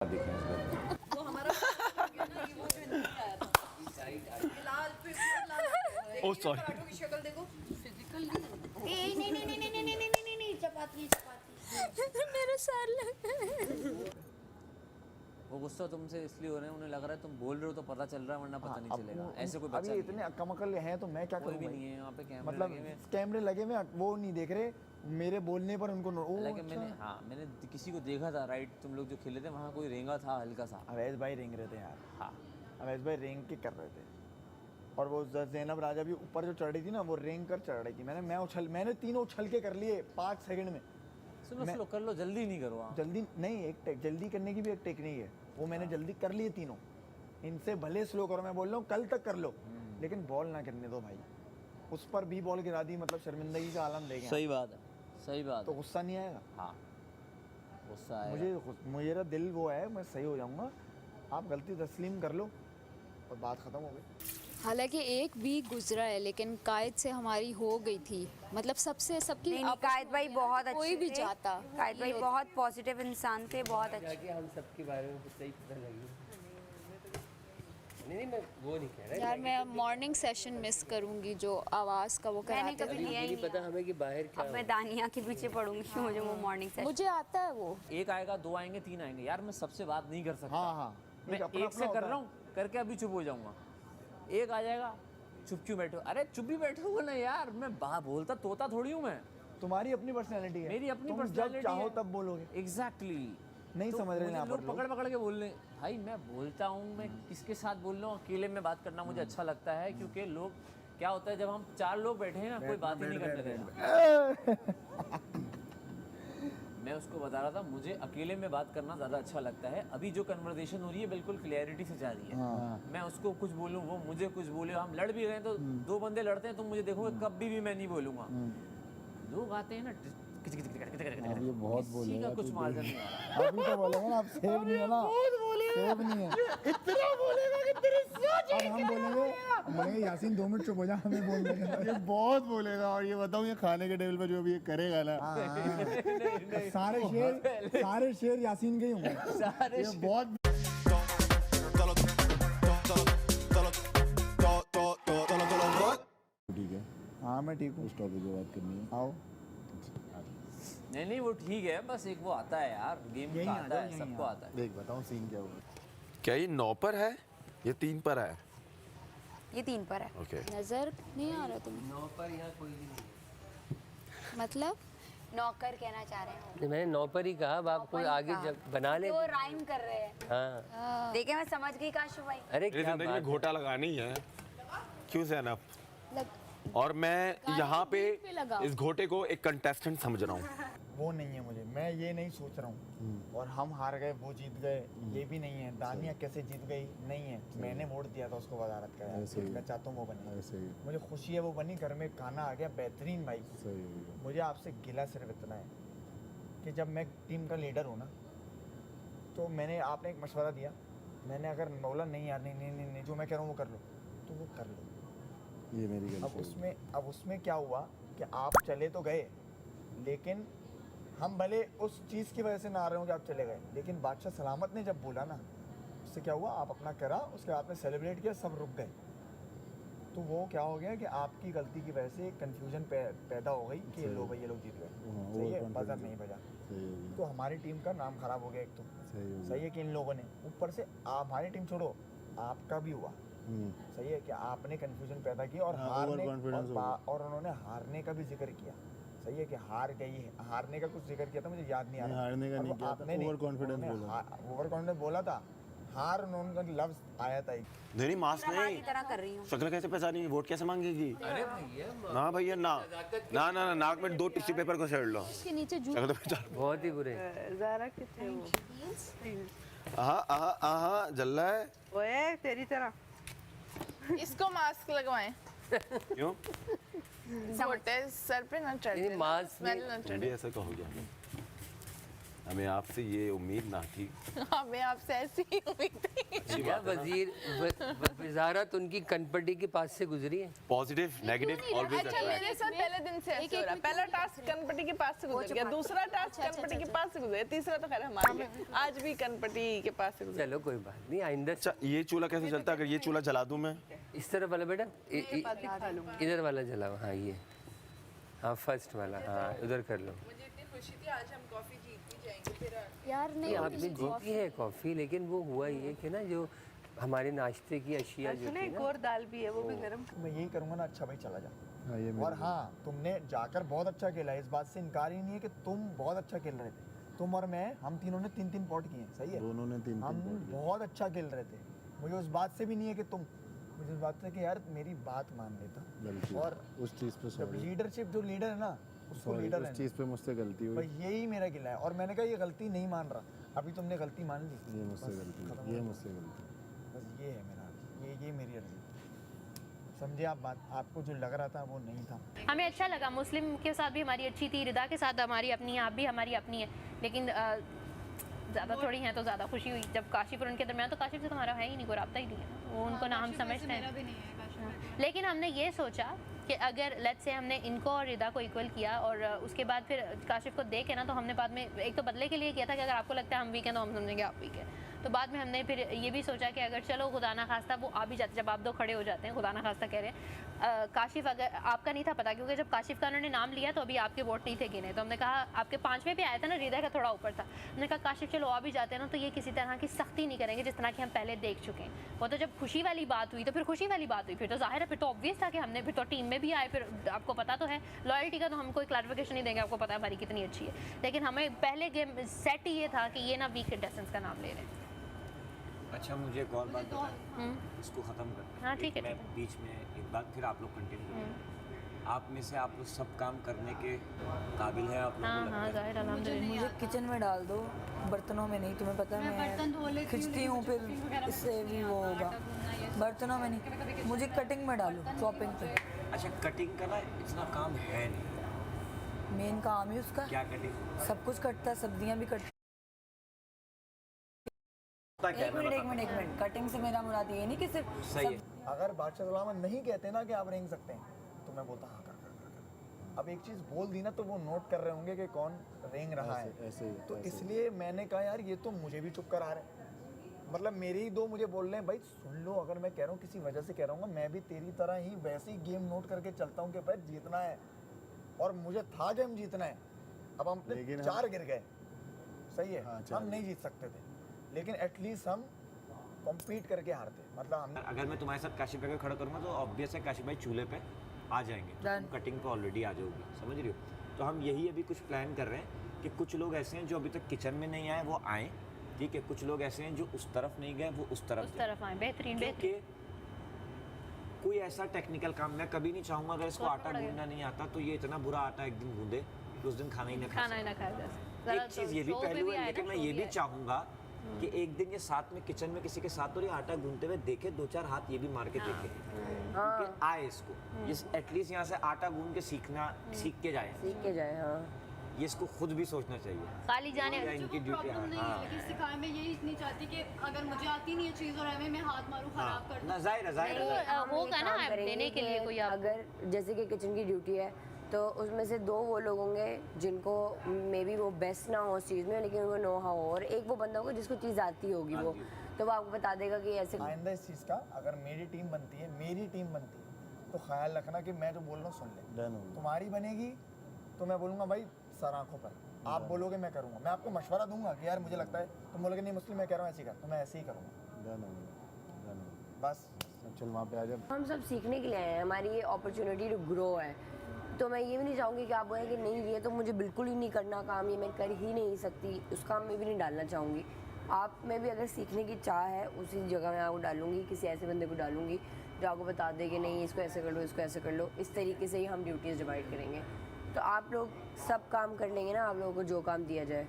वो हमारा ना, ये वो जो नहीं आया था लाल ओह सॉरी पराठों की शक्ल देखो फिजिकल नहीं चपाती मेरा सर लग वो गुस्सा तुमसे इसलिए हो रहे हैं, उन्हें लग रहा है तुम बोल रहे हो तो पता चल रहा है, वरना पता नहीं चलेगा। ऐसे कोई बच्चा अभी इतने अक्कमकल हैं तो मैं क्या कोई करूं भी भाई? नहीं है यहाँ पे। कैमरे मतलब लगे हुए कैमरे लगे हुए वो नहीं देख रहे मेरे बोलने पर उनको हालांकि मैंने किसी को देखा था राइट, तुम लोग जो खेले थे वहाँ कोई रेंगा था हल्का सा। अवैध भाई रेंग रहे थे यार। हाँ अवैध भाई रेंग के कर रहे थे और वो जैनब राजा भी ऊपर जो चढ़ रही थी ना वो रेंग कर चढ़ रही थी। मैंने तीनों उछल के कर लिए 5 सेकंड में। सुनो कर लो, जल्दी नहीं करो आप। जल्दी नहीं, एक जल्दी करने की भी एक टेक्निक है, वो मैंने जल्दी कर लिए तीनों। इनसे भले स्लो करो, मैं बोल रहा हूँ कल तक कर लो लेकिन बॉल ना करने दो भाई। उस पर भी बॉल गिरा दी, मतलब शर्मिंदगी का आलम देंगे। सही बात है, सही बात तो है। गुस्सा नहीं आएगा? हाँ गुस्सा आएगा। मेरा दिल वो है, मैं सही हो जाऊंगा। आप गलती तस्लीम कर लो और बात खत्म हो गई। हालांकि एक वीक गुजरा है लेकिन कायद से हमारी हो गई थी, मतलब सबकी नहीं कायद भाई बहुत अच्छे कोई भी थे। जाता कायद भाई बहुत पॉजिटिव इंसान थे, बहुत अच्छे। हम सबके बारे में सही पता लगी। नहीं मैं वो नहीं कह रहा यार मैं मॉर्निंग सेशन मिस करूंगी जो आवाज़ का वो मैंने कराते कभी थे। लिया ही नहीं नहीं। पता हमें कि बाहर क्या अब मैं दानिया के पीछे पढ़ूंगी मुझे वो मॉर्निंग सेशन। मुझे आता है वो। एक आएगा, 2 आएंगे, 3 आएंगे। यार मैं सबसे बात नहीं कर सकता। हाँ मैं एक से कर रहा हूँ, करके अभी चुप हो जाऊंगा। एक आ जाएगा, चुप क्यों बैठे हो? अरे चुप भी बैठे हुए ना यार, मैं बोलता तोता थोड़ी हूँ मैं। तुम्हारी अपनी पर्सनैलिटी है, मेरी अपनी तुम पर्सनैलिटी जब चाहो है। तब बोलोगे। एग्जैक्टली नहीं तो समझ रहे मुझे यहाँ पर लोग पकड़ के बोल रहे हैं। भाई मैं बोलता हूँ, मैं किसके साथ बोल रहा हूँ? अकेले में बात करना मुझे अच्छा लगता है, क्योंकि लोग क्या होता है जब हम 4 लोग बैठे हैं ना, कोई बात ही नहीं करने देगा। मैं उसको बता रहा था मुझे अकेले में बात करना ज़्यादा अच्छा लगता है। अभी जो कन्वर्सेशन हो रही है बिल्कुल क्लियरिटी से जा रही है। मैं उसको कुछ बोलूँ, वो मुझे कुछ बोले, हम लड़ भी रहे हैं तो 2 बंदे लड़ते हैं, तुम मुझे देखोगे कभी भी मैं नहीं बोलूँगा। लोग आते हैं ना ये बहुत बोलेगा, कुछ मार्जिन नहीं आ रहा। अभी तो बोलेगा ना, अब सेव नहीं है ना, सेव नहीं है। इतना बोलेगा कि तेरी सोच। अब हम बोलेंगे यासीन 2 मिनट चुप हो जा, हमें बोलने के। ये बहुत बोलेगा और ये बताऊं ये खाने के टेबल पे जो भी ये करेगा ना, सारे शेर यासीन के ही होंगे। सारे ये बहुत ठीक है। हाँ मैं ठीक हूँ। उस टॉपिक पे बात करनी है। आओ नहीं वो ठीक है, बस एक वो आता है यार, गेम का आता है, सबको आता है। देख बताऊं सीन क्या हुआ। क्या ये 9 पर है? ये 3 पर है? ये 3 पर है। ओके नजर नहीं आ रहा तुम्हें? 9 पर यहाँ कोई भी नहीं मतलब नौकर कहना चाह रहे हैं है। मैंने 9 पर ही कहा, अब आप कोई आगे जब बना ले। वो राइम कर रहे हैं। हाँ देखे मैं समझ गई काशु भाई। अरे मेरी क्या जिंदगी में बात घोटा लगाना ही है। क्यों ज़ैनब? लग और मैं यहाँ पे पे लगाओ। इस घोटे को एक कंटेस्टेंट समझ रहा हूँ। वो नहीं है मुझे, मैं ये नहीं सोच रहा हूँ। और हम हार गए, वो जीत गए, ये भी नहीं है। दानिया कैसे जीत गई नहीं है, मैंने वोट दिया था उसको वजारत का। मैं चाहता हूँ वो बने, मुझे खुशी है वो बनी। घर में खाना आ गया बेहतरीन भाई। मुझे आपसे गिला सिर्फ इतना है कि जब मैं टीम का लीडर हूँ ना, तो आपने एक मशवरा दिया, मैंने अगर बोला नहीं यार नहीं जो मैं कह रहा हूँ वो कर लो, तो वो कर लो। ये मेरी गलती। अब उसमें क्या हुआ कि आप चले तो गए, लेकिन हम भले उस चीज़ की वजह से ना आ रहे हो कि आप चले गए, लेकिन बादशाह सलामत ने जब बोला ना, उससे क्या हुआ, आप अपना करा, उसके बाद आपने सेलिब्रेट किया, सब रुक गए। तो वो क्या हो गया कि आपकी गलती की वजह से कन्फ्यूजन पैदा हो गई कि लो भाई ये लोग जीत गए। सही है, बजर नहीं बजा, तो हमारी टीम का नाम खराब हो गया। एक तो सही है कि इन लोगों ने, ऊपर से हमारी टीम छोड़ो, आपका भी हुआ। सही है कि आपने कंफ्यूजन पैदा की और और उन्होंने हारने का भी जिक्र किया। सही है कि हारने का कुछ जिक्र किया था, मुझे याद नहीं आ रहा। हारने का नहीं किया था, ओवर कॉन्फिडेंस बोला था। हार उन्होंने लफ्ज आया था। नहीं मास्क नहीं, की तरह कर रही हूँ। शक्ल कैसे पहचानेंगी? वोट कैसे मांगेगी? अरे भैया ना भैया ना ना ना नाक में 2 टिश्यू पेपर को सेड़ लो। इसके नीचे जूते शक्ल तो पहचान। बहुत ही बुरे। ज़ारा कितने वो आहा जल्ला है। ओए तेरी तरह इसको मास्क लगवाएं, क्यों? घोटे सर पे न चढ़े, मास्क स्मेल न तुम चढ़े। भी ऐसा कहोगे? हमें आपसे ये उम्मीद ना थी। हमें आपसे ऐसी ही उम्मीद थी। क्या वजारत उनकी कनपट्टी के पास से गुजरी है। पॉजिटिव नेगेटिव ऑलवेज अच्छा मेरे साथ पहले दिन से ऐसे हो रहा है। पहला टास्क कनपट्टी के पास से गुजर गया, दूसरा टास्क कनपट्टी के पास से गुजर गया, तीसरा तो खैर हमारा है। आज भी कनपट्टी के पास से गुजर। चलो कोई बात नहीं, आइंदा अच्छा ये चूल्हा कैसे चलता है? अगर ये चूल्हा जला दूं मैं? इस तरफ वाला बेटा इधर वाला जलाओ। हाँ ये, हाँ फर्स्ट वाला, हाँ उधर कर लो। मुझे इतनी खुशी थी आज हम कॉफी जीत ही जाएंगे फिर। यार नहीं नहीं, आपने जीती है कॉफ़ी, लेकिन वो हुआ ये कि ना जो हमारे नाश्ते की अशिया जो थी एक ना, और दाल भी है वो भी गरम। मैं यही करूँगा ना, अच्छा भाई चला जा। हाँ ये और हाँ, तुमने जाकर बहुत अच्छा खेला है, इस बात से इनकार ही नहीं है कि तुम बहुत अच्छा खेल रहे थे। तुम और मैं, हम तीनों ने 3-3 पॉट किए हैं, सही है? दोनों ने 3-3 हम बहुत अच्छा खेल रहे थे। मुझे उस बात से भी नहीं है कि तुम, मुझे इस बात से कि यार मेरी बात मान लेता। गलती और उस चीज़ पे जब सॉरी, लीडरशिप, जो लीडर है ना उसको सॉरी लीडर उस है, चीज़ पे मुझसे गलती हुई। भाई यही मेरा गिला है। और मैंने कहा ये गलती नहीं मान रहा, अभी तुमने गलती मान ली। ये मुझसे बस गलती खत्म है, हो ये गया। मुझसे गलती है। बस ये है मेरा, ये मेरी अर्जी। समझे आप बात? आपको जो लग रहा था वो नहीं था। हमें अच्छा लगा, मुस्लिम के साथ भी हमारी अच्छी थी, रिदा के साथ हमारी अपनी है, आप भी हमारी अपनी है, लेकिन ज़्यादा थोड़ी हैं तो ज़्यादा खुशी हुई जब काशिफ और उनके दरमियान। तो काशिफ से तुम्हारा है ही नहीं, कोई रब्ता ही नहीं है ना, वो उनको ना हम समझते हैं। लेकिन हमने ये सोचा कि अगर लेट्स से हमने इनको और रिदा को इक्वल किया और उसके बाद फिर काशिफ को देख के ना, तो हमने बाद में एक तो बदले के लिए किया था कि अगर आपको लगता है हम वीक हैं तो हम समझेंगे आप वीक हैं। तो बाद में हमने फिर ये भी सोचा कि अगर चलो खुदा ना खास्ता वो आ भी जाते, जब आप दो खड़े हो जाते हैं, खुदा ना खास्ता कह रहे हैं, काशिफ अगर आपका नहीं था पता, क्योंकि जब काशिफ का उन्होंने नाम लिया तो अभी आपके वोट नहीं थे गिने, तो हमने कहा आपके 5वें पे आया था ना, रिदा का थोड़ा ऊपर था, हमने कहा काशिफ चलो आ भी जाते हैं ना तो ये किसी तरह की सख्ती नहीं करेंगे जिस तरह की हम पहले देख चुके हैं। वो तो जब खुशी वाली बात हुई तो फिर खुशी वाली बात हुई, फिर तो जाहिर है, फिर तो ऑब्वियस था कि हमने फिर तो टीम में भी आए, फिर आपको पता तो है लॉयल्टी का, तो हम कोई क्लैरिफिकेशन नहीं देंगे, आपको पता है हमारी कितनी अच्छी है। लेकिन हमें पहले गेम सेट ही ये था कि ये ना वीक कंटेस्टेंट्स का नाम ले रहे हैं। अच्छा मुझे एक और बात बताएं, इसको ख़त्म कर। हाँ ठीक है, मैं बीच में एक बात, फिर आप लोग कंटिन्यू करें। आप में से आप लोग सब काम करने के काबिल हैं आप लोग? हाँ हाँ जाहिर अल्हम्दुलिल्लाह। मुझे किचन में डाल दो, बर्तनों में नहीं, तुम्हें पता है मैं खिंचती हूँ, फिर इससे भी वो होगा। बर्तनों में नहीं, मुझे कटिंग में डालो, चॉपिंग पे। अच्छा कटिंग का ना इतना काम है नहीं, मेन काम ही उसका, क्या कटिंग? सब कुछ कटता है, सब्जियाँ भी कटती। एक मिनट, कटिंग से मेरा मुराद ये नहीं कि सिर्फ सही है। अगर बादशाह सलामत नहीं कहते ना कि आप रेंग सकते हैं, तो मैं बोलता हाँ कर। अब एक चीज़ बोल दी ना तो वो नोट कर रहे होंगे कि कौन रेंग रहा है, ऐसे ही, तो ऐसे ही। इसलिए मैंने कहा यार ये तो मुझे भी चुप करा रहे हैं। मतलब मेरे ही दो मुझे बोल रहे हैं भाई सुन लो, अगर मैं कह रहा हूँ किसी वजह से कह रहा हूँ, मैं भी तेरी तरह ही वैसे ही गेम नोट करके चलता हूँ कि भाई जीतना है, और मुझे था गेम जीतना है। अब हम अपने 4 गिर गए, सही है, हम नहीं जीत सकते थे, लेकिन एटलीस्ट हम कॉम्पीट करके हारते। मतलब हम, अगर मैं तुम्हारे साथ काशिफ भाई को खड़ा करूँगा तो ऑब्वियस है काशिफ भाई चूल्हे पे आ जाएंगे, तो तुम कटिंग पे ऑलरेडी आ जाओगी, समझ रही हो? तो हम यही अभी कुछ प्लान कर रहे हैं कि कुछ लोग ऐसे हैं जो अभी तक किचन में नहीं आए, वो आएँ, ठीक है? कुछ लोग ऐसे हैं जो उस तरफ नहीं गए, वो उस तरफ आए। बेहतरीन क्योंकि कोई ऐसा टेक्निकल काम मैं कभी नहीं चाहूँगा, अगर इसको आटा गूंदना नहीं आता तो ये इतना बुरा आटा एक दिन गूंदे कि उस दिन खाना ही ना खाए। एक चीज़ ये भी पहलू है, लेकिन मैं ये भी चाहूँगा कि एक दिन ये साथ में किचन में किसी के साथ और ये आटा गूंदते हुए देखे, 2-4 हाथ ये भी मार के देखे, क्योंकि आए इसको, ये एटलीस्ट यहाँ से आटा गूंद के सीख के जाए। हाँ ये इसको खुद भी सोचना चाहिए। खाली जाने इनकी ड्यूटी सिखाए मैं यही इतनी चाहती कि अगर मुझे आती नहीं है चीज़ और हमें मैं हाथ मारूं खराब कर दूं। ना जाहिर होगा ना देने के लिए कोई, अगर जैसे कि किचन की ड्यूटी है तो उसमें से 2 वो लोग होंगे जिनको मे बी वो बेस्ट ना हो उस चीज़ में, लेकिन उनको नो हाउ, और एक वो बंदा होगा जिसको चीज़ आती होगी, वो तो वो आपको बता देगा कि ऐसे। आइंदा इस चीज़ का अगर मेरी टीम बनती है तो ख्याल रखना कि मैं जो बोल रहा हूँ सुन ले। तुम्हारी बनेगी तो मैं बोलूँगा भाई सर आंखों पर, आप बोलोगे मैं करूँगा, मैं आपको मशवरा दूंगा कि यार मुझे लगता है, तुम बोलोगे नहीं मुस्लिम मैं कह रहा हूँ ऐसे ही कर, तो मैं ऐसे ही करूँगा। बस चल वहाँ पे आ जा। हम सब सीखने के लिए आए हैं, हमारी ये अपॉर्चुनिटी टू ग्रो है, तो मैं ये भी नहीं चाहूँगी कि आप बोलें कि नहीं ये तो मुझे बिल्कुल ही नहीं करना काम, ये मैं कर ही नहीं सकती, उस काम में भी नहीं डालना चाहूँगी। आप में भी अगर सीखने की चाह है उसी जगह मैं आपको डालूँगी, किसी ऐसे बंदे को डालूँगी जो आपको बता दे कि नहीं इसको ऐसे कर लो, इसको ऐसे कर लो, इस तरीके से ही हम ड्यूटीज़ डिवाइड करेंगे। तो आप लोग सब काम कर लेंगे ना, आप लोगों को जो काम दिया जाए,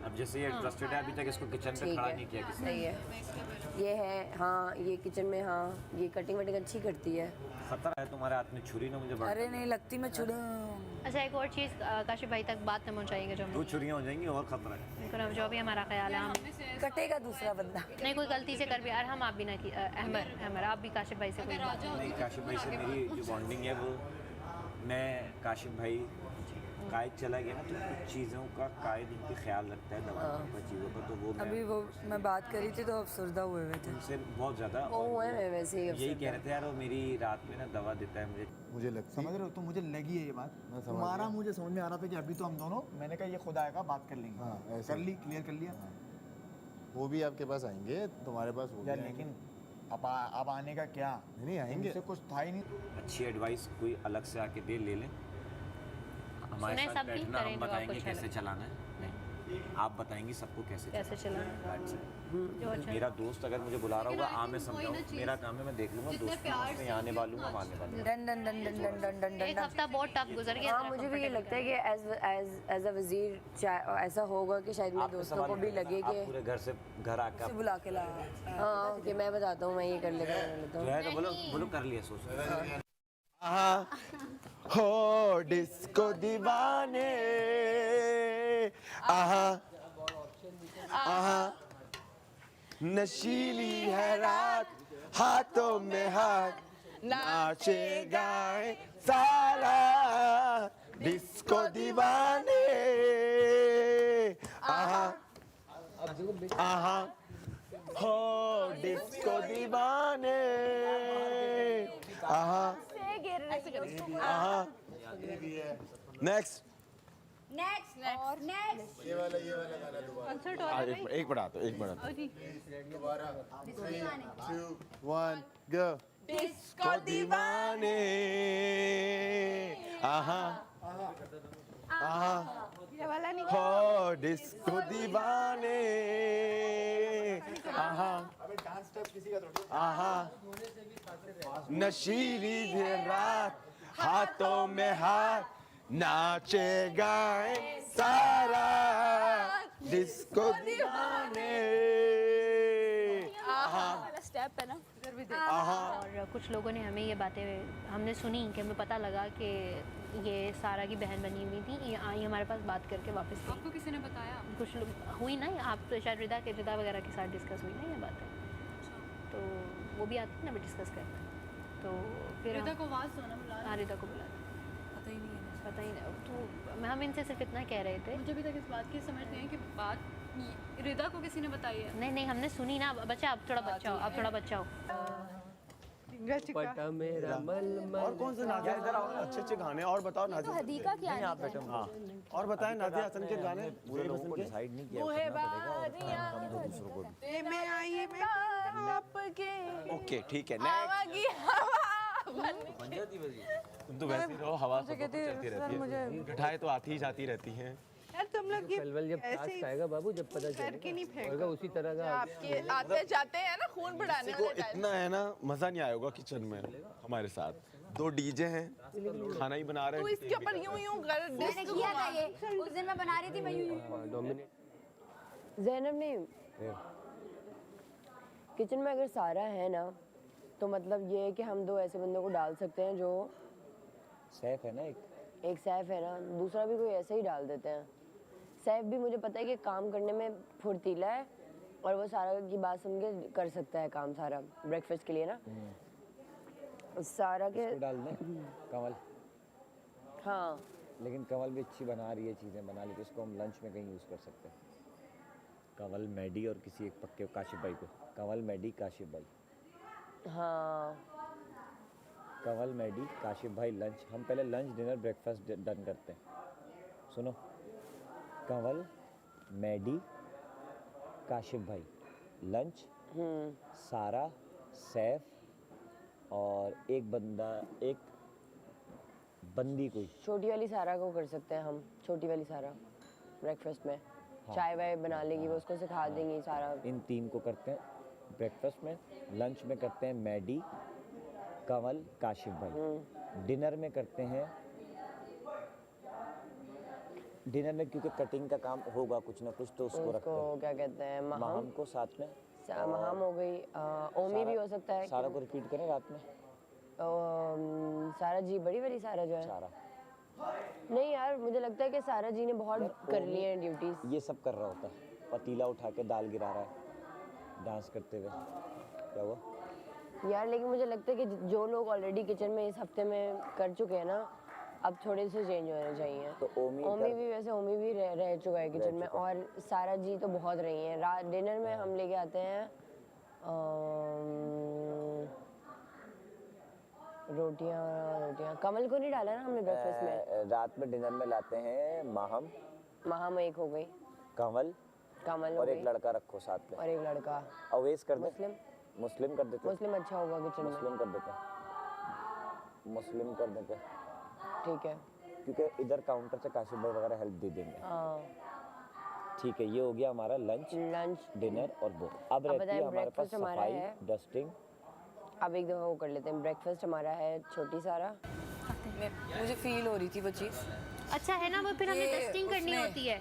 अब जैसे ये इंटरेस्टेड है, अभी तक इसको किचन पे ठीक खड़ा है, नहीं किया किसी ने। सही है। ये है, हाँ ये किचन में, हाँ ये कटिंग वटिंग अच्छी करती है। खतरा है तुम्हारे हाथ में छुरी ना मुझे बड़ा। अरे नहीं लगती, मैं छुड़ी। अच्छा एक और चीज़ काशिफ भाई तक बात न पहुँचाएंगे जो दो छुरियां हो जाएंगी और खतरा है। हम जो भी हमारा ख्याल है हम कटेगा दूसरा बंदा। नहीं कोई गलती से कर भी यार हम आप भी ना की अहमर आप भी काशिफ भाई से कोई बात नहीं, काशिफ भाई से मेरी जो बॉन्डिंग है वो, मैं काशिफ भाई कायद चला गया ना तो कुछ चीज़ों का कायद उनके ख्याल रखता है, दवाइयों का, चीज़ों का, तो वो अभी वो मैं बात करी थी तो अफसरदा हुए हुए थे उनसे बहुत ज़्यादा। वो हुआ है, मैं वैसे ही यही कह रहे थे यार, वो मेरी रात में ना दवा देता है मुझे लगता समझ रहे हो, तो मुझे लगी है ये बात। तुम्हारा मुझे समझ में आ रहा था कि अभी तो हम दोनों, मैंने कहा ये खुद आएगा, बात कर लेंगे। हाँ, ऐसा। कर ली, क्लियर कर लिया। वो भी आपके पास आएंगे, तुम्हारे पास वो भी यार आएंगे। लेकिन अब आने का क्या, नहीं आएंगे। उनसे कुछ था ही नहीं। अच्छी एडवाइस कोई अलग से आके दे ले लें, हमारे सुने साथ सब भी बैठना, करें हम जो बताएंगे आपको कैसे अच्छा चलाना है, आप बताएंगी सबको कैसे चलाना है। जो अच्छा मेरा दोस्त अगर मुझे बुला रहा होगा आ मैं समझाऊँ, मेरा काम है मैं देख लूँगा, दोस्त में आने वालूँ हम आने वाले हैं। Done done done done done done done done एक हफ्ता बहुत टफ गुजर गया। हाँ मुझे भी ये लगता है कि एज अ वजीर ऐसा होगा कि शायद मेरे आपका दोस्तों सवाल को भी नहीं है, लगे आप कि पूरे घर आके आप बुला के ला। हाँ कि मैं बताता हूँ, मैं ये कर लेता जो है तो बोलो कर लिया सोच। हो डिस्को दीवाने, आहा आहा नशीली है रात, हाथों में हाथ नाचे गाए सारा डिस्को दीवाने, आहा आहा हो डिस्को दीवाने, आहा आहा नेक्स्ट और नेक्स्ट ये वाला गाना दोबारा। एक बढ़ा दो, एक बढ़ा दो। दोबारा 3, 2, 1 गो। डिस्को दीवाने, आहा आहा ये वाला नहीं। हो डिस्को दीवाने, आहा आहा नशीली है रात, हाथों में हाथ नाचे गाए सारा डिस्को दीवाने, आहा स्टेप है ना। आहा और कुछ लोगों ने हमें ये बातें हमने सुनी कि हमें पता लगा कि ये सारा की बहन बनी हुई थी, ये आई हमारे पास बात करके वापस गई। आपको किसी ने बताया? कुछ लोग हुई ना, आप तो शायद रिदा वगैरह के साथ डिस्कस हुई ना ये बातें, तो वो भी आती है ना, भी डिस्कस करते हैं। तो फिर रिदा को आवाज़ दो ना, बुला। हाँ रिदा को बुला, पता ही नहीं है, पता ही नहीं। तो हम इनसे सिर्फ इतना कह रहे थे, मुझे अभी तक इस बात की समझ नहीं है कि बात रिदा को किसी ने बताई है। नहीं हमने सुनी ना। बच्चा आप थोड़ा बच्चा हो, आप थोड़ा बच्चा हो। पटा मेरा मल और कौन से नादिया, इधर आओ ना, अच्छे अच्छे गाने और बताओ नादिया। हदीका क्या है? आप बैठो। हाँ और बताएं नादिया हसन के गाने पूरे लोगों को डिसाइड नहीं किया, हम दो दूसरों को भी। मैं आई मैं आपके ओके ठीक है हवा नेक्स्ट। की हवा तुम तो वैसे ही रहो, हवा तो चलती रहती है, मिठाई तो आती ही जाती रहती हैं। यार तुम लोग ये पलवल जब ऐसे टास्क ही आएगा बाबू, जब पता करके नहीं चलेगा फेंको। उसी तरह का आपके आते जाते हैं ना खून बढ़ाने को वाले टाइम। इतना है ना, मजा नहीं आएगा किचन में हमारे साथ। 2 डीजे हैं, खाना ही बना रहे तो हैं। इसके ऊपर यूं कर मैंने किया था ये, उस दिन मैं बना रही थी, मैं यूं डोमिनेट। जैनब ने किचन में अगर सारा है ना, तो मतलब ये है कि हम 2 ऐसे बंदों को डाल सकते हैं जो सैफ है ना, एक सैफ है ना, दूसरा भी कोई ऐसे ही डाल देते हैं। सैफ भी मुझे पता है कि काम करने में फुर्तीला है और वो सारा की बात सुन के कर सकता है काम सारा, ब्रेकफास्ट के लिए ना। सारा के डाल दें कमल, हाँ लेकिन कमल भी अच्छी बना रही है, चीज़ें बना ली, तो इसको हम लंच में कहीं यूज़ कर सकते हैं। कमल मैडी और किसी एक पक्के काशिफ भाई को, कमल मैडी काशिफ भाई, हाँ कमल मैडी काशिफ भाई लंच। हम पहले लंच डिनर ब्रेकफास्ट डन करते हैं। सुनो, कंवल मैडी काशिफ भाई लंच, सारा सैफ और एक बंदी कोई छोटी वाली सारा को कर सकते हैं हम, छोटी वाली सारा ब्रेकफास्ट में चाय वाय बना लेगी, वो उसको सिखा देंगी सारा। इन 3 को करते हैं ब्रेकफास्ट में। लंच में करते हैं मैडी कंवल काशिफ भाई। डिनर में करते हैं डिनर में क्योंकि कटिंग का काम होगा कुछ ना कुछ, तो उसको रखते उसको हैं। क्या कहते हैं, महम को साथ में, महम हो गई, ओमी भी हो सकता है। सारा को रिपीट करें रात में। सारा जी, बड़ी वाली सारा जो है। सारा नहीं यार, मुझे लगता है कि सारा जी ने बहुत कर ली है ड्यूटीज। ये सब कर रहा होता है, पतीला उठा के दाल गिरा रहा है डांस करते हुए। क्या हुआ यार लेकिन मुझे लगता है कि जो लोग ऑलरेडी किचन में इस हफ्ते में कर चुके हैं ना, अब थोड़े से चेंज होने चाहिए। तो ओमी भी वैसे ओमी भी रह चुका है किचन में, और सारा जी तो बहुत रही हैं। रात डिनर में हम लेके आते हैं रोटियां। कमल को नहीं डाला ना हमने ब्रेकफास्ट में। रात में डिनर में लाते हैं महम एक हो गई, कमल हो और एक गई, लड़का रखो साथ में, और एक लड़का। अवेश कर दे, मुस्लिम कर देते, मुस्लिम अच्छा होगा किचन में। मुस्लिम कर देते, मुस्लिम कर देते, ठीक है, क्योंकि इधर काउंटर से काशिफ भाई वगैरह हेल्प दे देंगे। हाँ ठीक है, ये हो गया हमारा लंच, डिनर और वो। अब रहती है हमारे पास सफाई, डस्टिंग। अब एक दफ़ा वो कर लेते हैं। ब्रेकफास्ट हमारा है छोटी सारा। मुझे फील हो रही थी वो चीज़। अच्छा है ना, वो फिर हमें ये डस्टिंग करनी उसने- होती है।